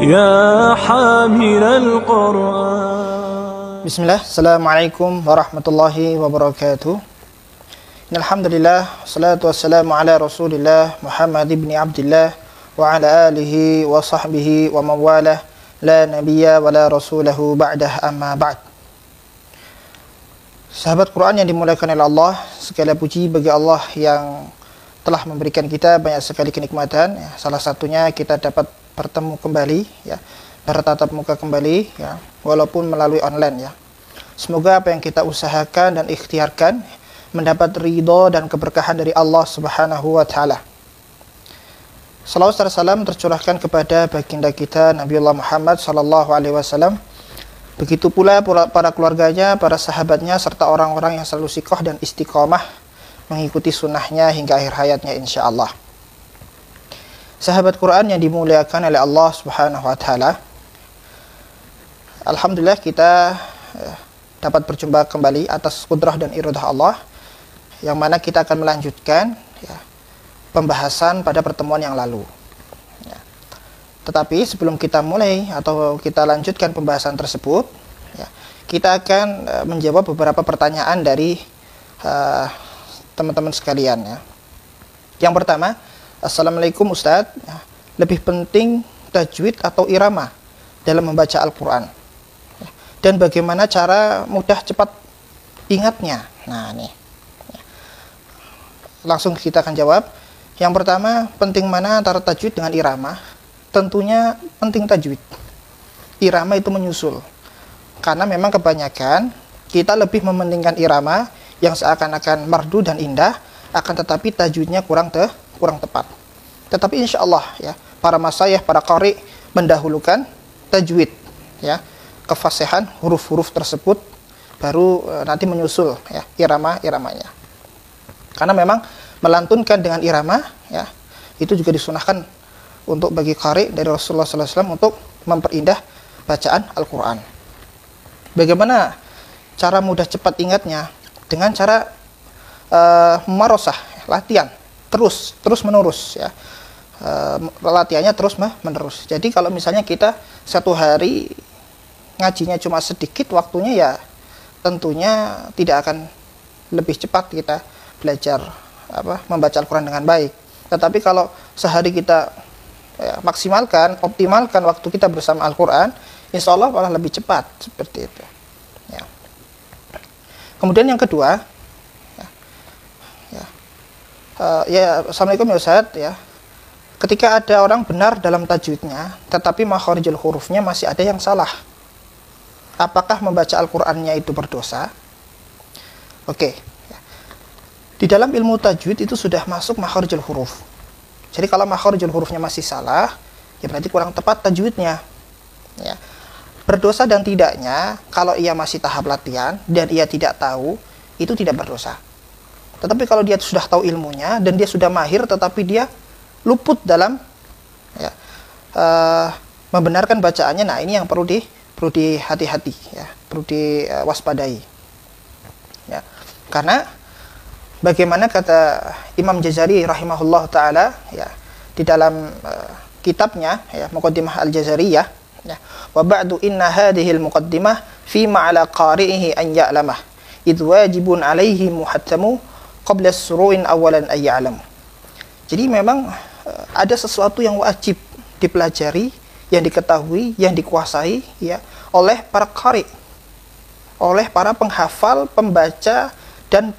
يا حامل القرآن. Bismillah, Assalamualaikum warahmatullahi wabarakatuh. Alhamdulillah, salatu wassalamu ala rasulillah Muhammad ibn Abdullah wa ala alihi wa sahbihi wa mawalah, la nabiyya wa la rasulahu ba'dah, amma ba'd. Sahabat Quran yang dimuliakan oleh Allah, segala puji bagi Allah yang telah memberikan kita banyak sekali kenikmatan. Salah satunya kita dapat bertemu kembali, bertatap muka kembali, walaupun melalui online. Semoga apa yang kita usahakan dan ikhtiarkan mendapat ridho dan keberkahan dari Allah Subhanahu wa Ta'ala. Salawat dan salam tercurahkan kepada baginda kita Nabiullah Muhammad sallallahu alaihi wasallam. Begitu pula para keluarganya, para sahabatnya, serta orang-orang yang selalu sikoh dan istiqomah mengikuti sunnahnya hingga akhir hayatnya, insyaallah. Sahabat Quran yang dimuliakan oleh Allah Subhanahu wa Ta'ala, alhamdulillah kita dapat berjumpa kembali atas kudrah dan iradah Allah, yang mana kita akan melanjutkan pembahasan pada pertemuan yang lalu. Tetapi sebelum kita mulai atau kita lanjutkan pembahasan tersebut, kita akan menjawab beberapa pertanyaan dari teman-teman sekalian. Yang pertama, Assalamualaikum Ustadz, lebih penting tajwid atau irama dalam membaca Al-Quran? Dan bagaimana cara mudah cepat ingatnya? Nah, nih. Langsung kita akan jawab. Yang pertama, penting mana antara tajwid dengan irama? Tentunya penting tajwid. Irama itu menyusul. Karena memang kebanyakan kita lebih mementingkan irama yang seakan-akan merdu dan indah, akan tetapi tajwidnya kurang tepat. Tetapi insya Allah para masyayikh, para qari mendahulukan tajwid, kefasihan huruf-huruf tersebut, baru nanti menyusul irama-iramanya. Karena memang melantunkan dengan irama itu juga disunahkan untuk bagi qari dari Rasulullah SAW untuk memperindah bacaan Al-Quran. Bagaimana cara mudah cepat ingatnya? Dengan cara memarosah, latihan terus menerus, latihannya terus menerus. Jadi kalau misalnya kita satu hari ngajinya cuma sedikit waktunya, tentunya tidak akan lebih cepat kita belajar membaca Al-Quran dengan baik. Tetapi kalau sehari kita optimalkan waktu kita bersama Al-Quran, insya Allah malah lebih cepat seperti itu. Kemudian yang kedua, Assalamualaikum ya Ustaz, ketika ada orang benar dalam tajwidnya, tetapi makharijul hurufnya masih ada yang salah, apakah membaca Al-Qur'annya itu berdosa? Oke. Di dalam ilmu tajwid itu sudah masuk makharijul huruf. Jadi kalau makharijul hurufnya masih salah, berarti kurang tepat tajwidnya. Berdosa dan tidaknya, kalau ia masih tahap latihan dan ia tidak tahu, itu tidak berdosa. Tetapi kalau dia sudah tahu ilmunya dan dia sudah mahir, tetapi dia luput dalam membenarkan bacaannya, nah ini yang perlu hati-hati, perlu diwaspadai. Karena bagaimana kata Imam Jazari rahimahullah taala di dalam kitabnya Muqaddimah Al-Jazariyah, wa ba'du inna hadhihi al-muqaddimah fi ma'ala qari'ihi an ya'lamah idh wajibun alaihi muhattamu qabla as-suru'in awalan ay ya'lam. Jadi memang ada sesuatu yang wajib dipelajari, yang diketahui, yang dikuasai oleh para qari, oleh para penghafal, pembaca, dan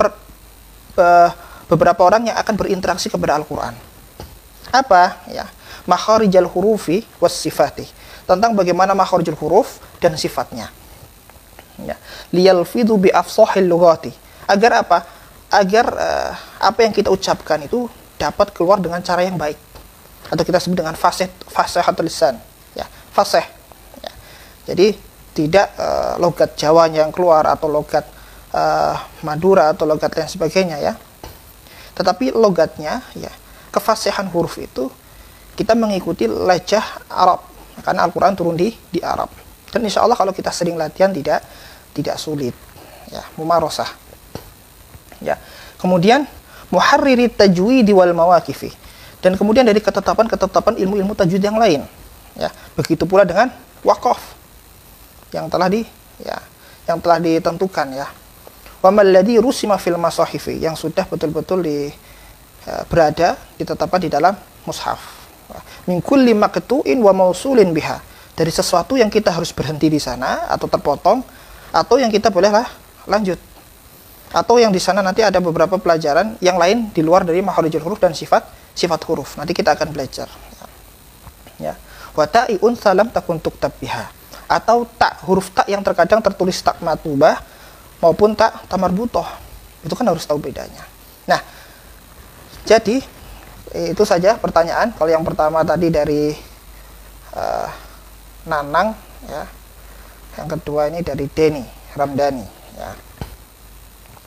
beberapa orang yang akan berinteraksi kepada Al-Quran. Apa? Makharijal hurufi was sifati, tentang bagaimana makharijul huruf dan sifatnya. Liyalfidhu bi afsahil lughati, agar apa? Agar apa yang kita ucapkan itu dapat keluar dengan cara yang baik, atau kita sebut dengan fasihatul lisan, fasih. Jadi tidak logat Jawa yang keluar, atau logat Madura, atau logat lain sebagainya, tetapi logatnya, kefasihan huruf itu kita mengikuti lejah Arab, karena Al-Quran turun di Arab. Dan insya Allah kalau kita sering latihan tidak sulit, mumarosah. Kemudian muharriri tajwidi wal mawaqifi, dan kemudian dari ketetapan ilmu-ilmu tajwid yang lain, Begitu pula dengan waqaf yang telah yang telah ditentukan ya. Wa malladzi rusima fil masahifi, yang sudah betul-betul berada ditetapkan di dalam mushaf. Min kulli maqtu'in wa mausulin biha, dari sesuatu yang kita harus berhenti di sana atau terpotong, atau yang kita bolehlah lanjut, atau yang di sana nanti ada beberapa pelajaran yang lain di luar dari makharijul huruf dan sifat huruf. Nanti kita akan belajar. Ya. Wa ta'i'un salam takun tuktab biha, atau tak, huruf tak yang terkadang tertulis tak matubah maupun tak tamarbutoh. Itu kan harus tahu bedanya. Nah, jadi itu saja pertanyaan. Kalau yang pertama tadi dari Nanang ya. Yang kedua ini dari Denny Ramdhani ya.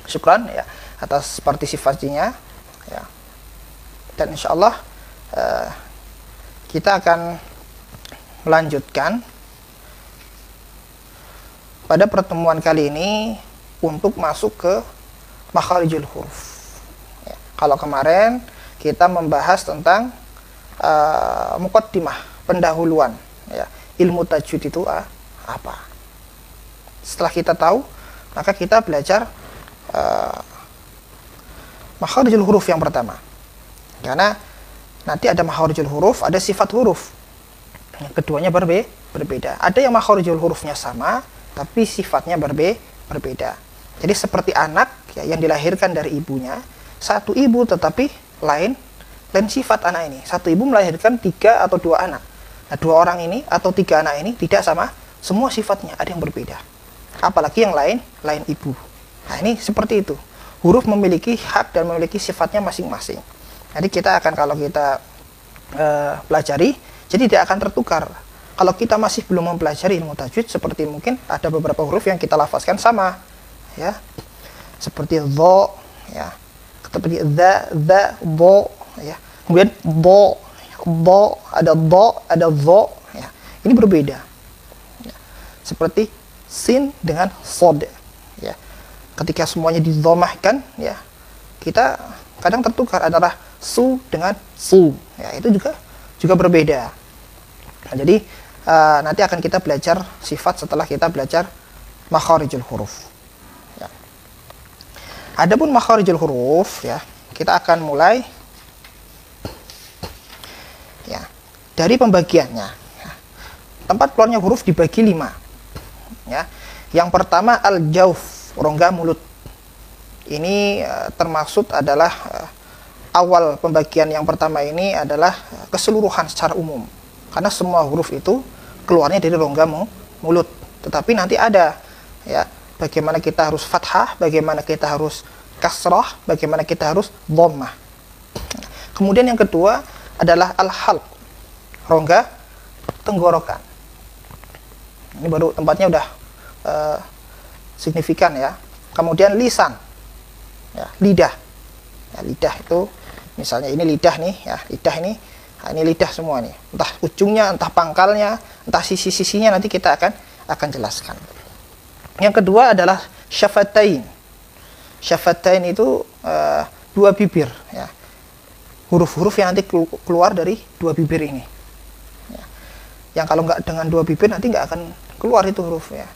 Syukran ya atas partisipasinya ya. Dan insyaallah kita akan melanjutkan pada pertemuan kali ini untuk masuk ke makharijul huruf ya. Kalau kemarin kita membahas tentang muqaddimah, pendahuluan ya, ilmu tajwid itu apa. Setelah kita tahu, maka kita belajar makharijul huruf yang pertama. Karena nanti ada makharijul huruf, ada sifat huruf. Yang keduanya berbeda. Ada yang makharijul hurufnya sama, tapi sifatnya berbeda. Jadi seperti anak ya, yang dilahirkan dari ibunya, satu ibu tetapi lain sifat anak ini. Satu ibu melahirkan 3 atau 2 anak. Nah, 2 orang ini atau 3 anak ini tidak sama, semua sifatnya ada yang berbeda. Apalagi yang lain ibu. Nah, ini seperti itu. Huruf memiliki hak dan memiliki sifatnya masing-masing. Jadi kita akan, kalau kita pelajari, jadi tidak akan tertukar. Kalau kita masih belum mempelajari ilmu tajwid, seperti mungkin ada beberapa huruf yang kita lafazkan sama, ya, seperti dho, ya, seperti za, bo, ya, kemudian bo, ada do, ada dho, ya, ini berbeda. Ya. Seperti sin dengan sod, ya. Ketika semuanya didhamahkan, ya, kita kadang tertukar antara su dengan su, ya, itu juga berbeda. Nah, jadi nanti akan kita belajar sifat setelah kita belajar makharijul huruf. Ya. Adapun makharijul huruf, ya, kita akan mulai ya dari pembagiannya. Ya. Tempat keluarnya huruf dibagi 5. Ya. Yang pertama al-jauf, rongga mulut. Ini termaksud adalah awal pembagian yang pertama ini adalah keseluruhan secara umum. Karena semua huruf itu keluarnya dari rongga mulut. Tetapi nanti ada ya bagaimana kita harus fathah, bagaimana kita harus kasrah, bagaimana kita harus dhammah. Kemudian yang kedua adalah al-halq, rongga tenggorokan. Ini baru tempatnya udah signifikan ya. Kemudian lisan, ya, lidah. Ya, lidah itu misalnya ini lidah nih, ya, lidah ini. Nah, ini lidah semua nih, entah ujungnya, entah pangkalnya, entah sisi-sisinya, nanti kita akan jelaskan. Yang kedua adalah syafatain. Syafatain itu 2 bibir, ya. Huruf-huruf yang nanti keluar dari 2 bibir ini. Ya. Yang kalau nggak dengan 2 bibir nanti nggak akan keluar itu huruf, ya.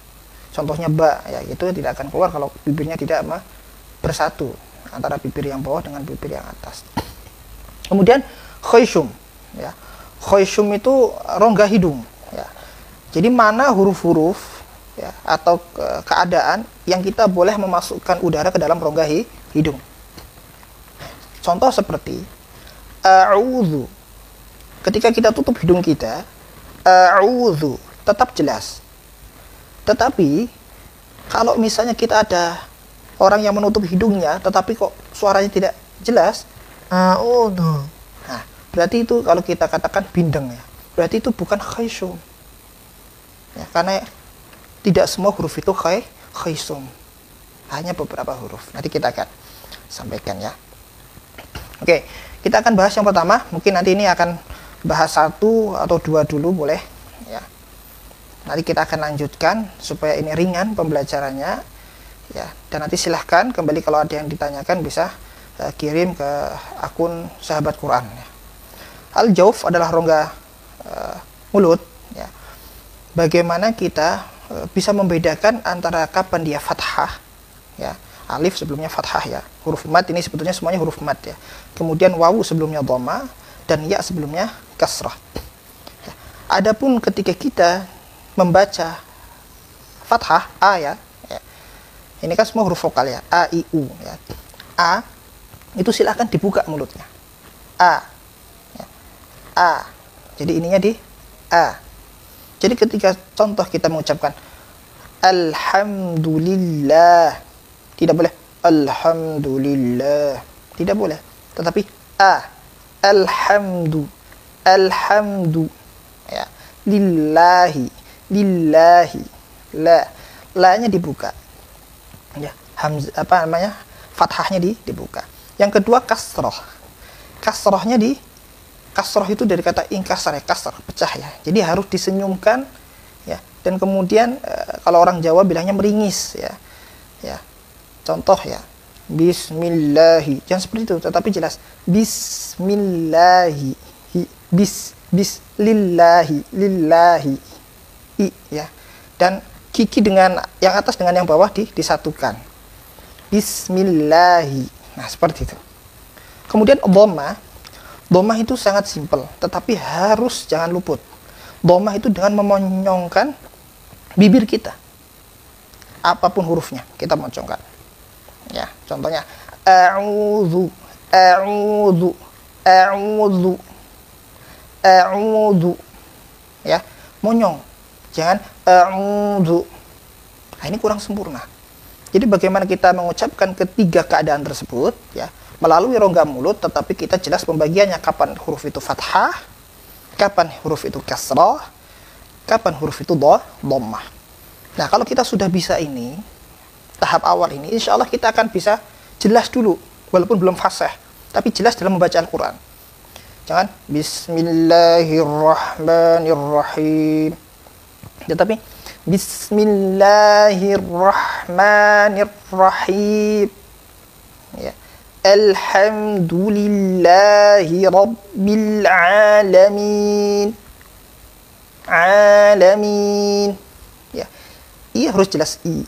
Contohnya ba, ya, itu tidak akan keluar kalau bibirnya tidak bersatu antara bibir yang bawah dengan bibir yang atas. Kemudian khayshum. Ya, khayshum itu rongga hidung. Ya. Jadi mana huruf-huruf ya, atau keadaan yang kita boleh memasukkan udara ke dalam rongga hidung. Contoh seperti a'udzu. Ketika kita tutup hidung kita, a'udzu tetap jelas. Tetapi kalau misalnya kita ada orang yang menutup hidungnya, tetapi kok suaranya tidak jelas, a'udzu. Nah, berarti itu kalau kita katakan bindeng ya, berarti itu bukan khayshum. Ya, karena tidak semua huruf itu khayshum. Hanya beberapa huruf. Nanti kita akan sampaikan ya. Oke, kita akan bahas yang pertama. Mungkin nanti ini akan bahas 1 atau 2 dulu boleh ya. Nanti kita akan lanjutkan supaya ini ringan pembelajarannya ya. Dan nanti silahkan kembali kalau ada yang ditanyakan bisa kirim ke akun Sahabat Quran ya. Al-jauf adalah rongga mulut ya. bagaimana kita bisa membedakan antara kapan dia fathah, ya, alif sebelumnya fathah ya, huruf mat ini sebetulnya semuanya huruf mat ya, kemudian wawu sebelumnya dhamma dan ya sebelumnya kasrah. Ya. Adapun ketika kita membaca fathah a ya, ini kan semua huruf vokal ya, a i u ya. A itu silahkan dibuka mulutnya, a ya. A, jadi ininya di a. Jadi ketika contoh kita mengucapkan alhamdulillah, tidak boleh alhamdulillah, tidak boleh, tetapi a, alhamdu ya, lillahi la-nya dibuka ya, fathahnya dibuka. Yang kedua kasrohnya kasroh itu dari kata ingkasar ya, kasar, pecah ya. Jadi harus disenyumkan ya. Dan kemudian kalau orang Jawa bilangnya meringis ya. Ya. Contoh ya. Bismillahi. Jangan seperti itu, tetapi jelas bismillahi. Lillahi. I ya. Dan gigi dengan yang atas dengan yang bawah disatukan. Bismillahi. Nah, seperti itu. Kemudian dhammah itu sangat simpel, tetapi harus jangan luput. Dhammah itu dengan memonyongkan bibir kita. Apapun hurufnya, kita monyongkan. Ya, contohnya a'udzu ya, monyong. Jangan a'udzu. Nah, ini kurang sempurna. Jadi bagaimana kita mengucapkan ketiga keadaan tersebut ya, melalui rongga mulut, tetapi kita jelas pembagiannya, kapan huruf itu fathah, kapan huruf itu kasrah, kapan huruf itu dhammah. Nah, kalau kita sudah bisa ini, tahap awal ini, insya Allah kita akan bisa jelas dulu, walaupun belum fasih, tapi jelas dalam membaca Al-Quran. Jangan bismillahirrahmanirrahim, tetapi bismillahirrahmanirrahim ya. Alhamdulillahi rabbil alamin. Ya. I harus jelas i.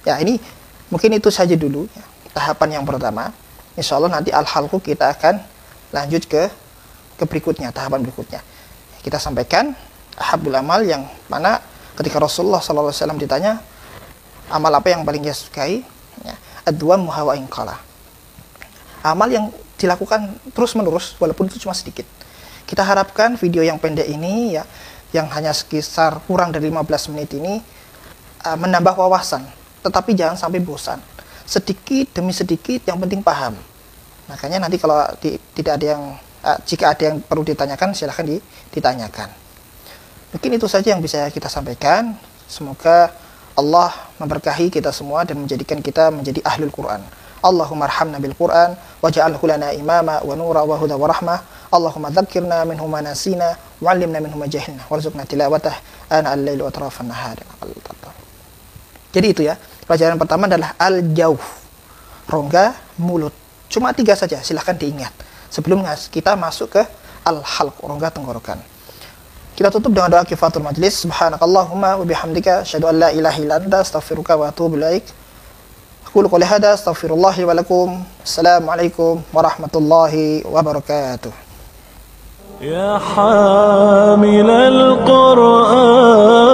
Ya, ini mungkin itu saja dulu ya, tahapan yang pertama. Insya Allah nanti al-halqu kita akan lanjut ke berikutnya, tahapan berikutnya. Kita sampaikan ahabul amal, yang mana ketika Rasulullah SAW ditanya amal apa yang paling dia sukai, ya, ad-duamu hawa in qala. Amal yang dilakukan terus menerus walaupun itu cuma sedikit. Kita harapkan video yang pendek ini ya, yang hanya sekitar kurang dari 15 menit ini menambah wawasan, tetapi jangan sampai bosan. Sedikit demi sedikit, yang penting paham. Makanya nanti kalau tidak ada yang jika ada yang perlu ditanyakan, silahkan ditanyakan. Mungkin itu saja yang bisa kita sampaikan. Semoga Allah memberkahi kita semua dan menjadikan kita menjadi ahlul Quran. Allahumma arhamna bil Quran waj'alhu lana imama wa nura wa huda wa rahmah. Allahumma dzakkirna minhu ma nasina wa 'allimna minhu ma jahilna warzuqna tilawatah ana al-laili wa atrafan nahar. Jadi itu ya. Pelajaran pertama adalah al-jawf, rongga mulut. Cuma 3 saja, silahkan diingat sebelum kita masuk ke al-halq, rongga tenggorokan. Kita tutup dengan doa kifatul majlis. Subhanakallahumma wa bihamdika asyhadu an la ilaha illa anta astaghfiruka wa atubu ilaik. Aqulu qouli hadza astaghfirullahi wa lakum. Assalamualaikum warahmatullahi wabarakatuh. يا حامل القرآن